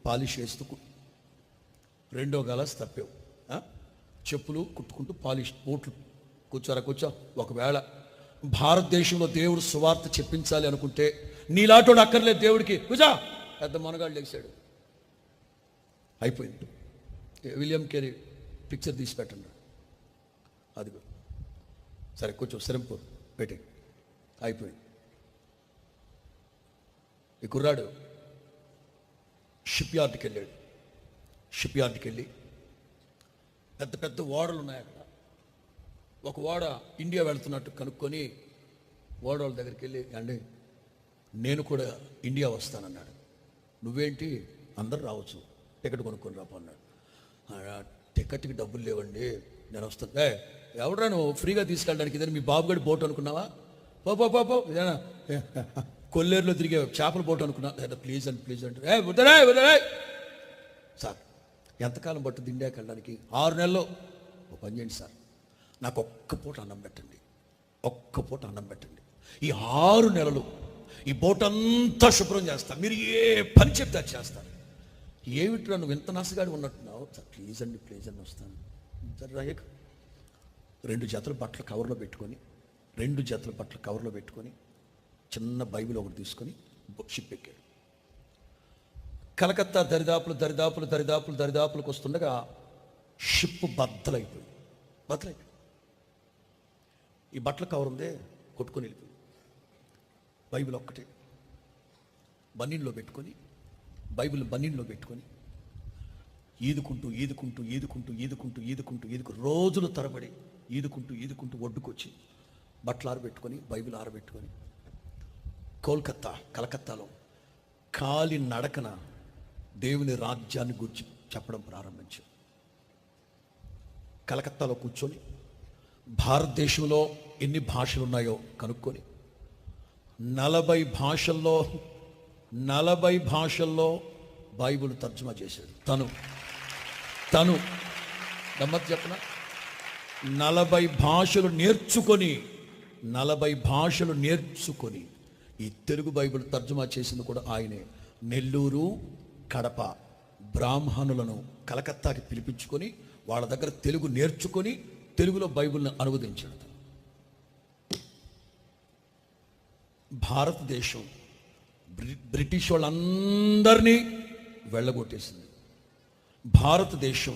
Polish వేస్తూ రెండో గలాస్ తప్పావు, చెప్పులు కుట్టుకుంటూ పాలిష్ బూట్లు కూర్చో. ఒకవేళ భారతదేశంలో దేవుడు సువార్త చెప్పించాలి అనుకుంటే నీలాటోడు అక్కర్లేదు దేవుడికి, కూర్చో. పెద్ద మనగాడు లేచాడు, అయిపోయింది. విలియం కేరీ పిక్చర్ తీసి పెట్టండి, అదిగో. సరే కూర్చో, శ్రమపూర్ పెట్టి అయిపోయింది. ఈ కుర్రాడు షిప్ యార్డ్కి వెళ్ళాడు. షిప్ యార్డ్కి వెళ్ళి పెద్ద పెద్ద ఓడలు ఉన్నాయి అక్కడ. ఒక ఓడ ఇండియా వెళ్తున్నట్టు కనుక్కొని ఓడల దగ్గరికి వెళ్ళి, అండి నేను కూడా ఇండియా వస్తానన్నాడు. నువ్వేంటి, అందరు రావచ్చు, టికెట్ కొనుక్కొని రాపో అన్నాడు. టికెట్కి డబ్బులు లేవండి, నేను వస్తాను. ఎవడరా నువ్వు ఫ్రీగా తీసుకెళ్ళడానికి, ఇదే మీ బాబుగడి బోట్ అనుకున్నావా? పో ఇదేనా కొల్లేరులో తిరిగే చేపల బోట్ అనుకున్నా? ప్లీజ్ అంటే సార్ ఎంతకాలం పట్టుద్ది ఇండియాకి వెళ్ళడానికి? 6 నెలలు. ఓ పని చేయండి సార్, నాకు ఒక్క పూట అన్నం పెట్టండి, ఒక్క పూట అన్నం పెట్టండి. ఈ 6 నెలలు ఈ బోట్ అంతా శుభ్రం చేస్తాను, మీరు ఏ పని చెప్తే అది చేస్తాను. ఏమిట్రా నువ్వు ఇంత నసగాడి ఉన్నట్టున్నావు? సార్ ప్లీజ్ అండి వస్తాను. సరే రాయక 2 జతల బట్టలు కవర్లో పెట్టుకొని చిన్న బైబిల్ ఒకటి తీసుకొని షిప్ ఎక్కాడు. కలకత్తా దరిదాపులకు వస్తుండగా షిప్ బద్దలైపోయింది. ఈ బట్టల కవర్ ఉందే కొట్టుకొని వెళ్ళిపోయింది. బైబిల్ ఒక్కటే బనీన్లో పెట్టుకొని ఈదుకుంటూ రోజులు తరబడి ఈదుకుంటూ ఒడ్డుకొచ్చి బట్టలు ఆరబెట్టుకొని బైబిల్ ఆరబెట్టుకొని కలకత్తాలో కాలి నడకన దేవుని రాజ్యాన్ని గురించి చెప్పడం ప్రారంభించాం. కలకత్తాలో కూర్చొని భారతదేశంలో ఎన్ని భాషలు ఉన్నాయో కనుక్కొని 40 భాషల్లో బైబిల్ తర్జుమా చేశాడు. తను గమ్మత్ చెప్పన 40 భాషలు నేర్చుకొని ఈ తెలుగు బైబిల్ తర్జుమా చేసింది కూడా ఆయనే. నెల్లూరు, కడప బ్రాహ్మణులను కలకత్తాకి పిలిపించుకొని వాళ్ళ దగ్గర తెలుగు నేర్చుకొని తెలుగులో బైబిల్ని అనువదించాడు. భారతదేశం బ్రిటిష్ వాళ్ళందరినీ వెళ్ళగొట్టేసింది. భారతదేశం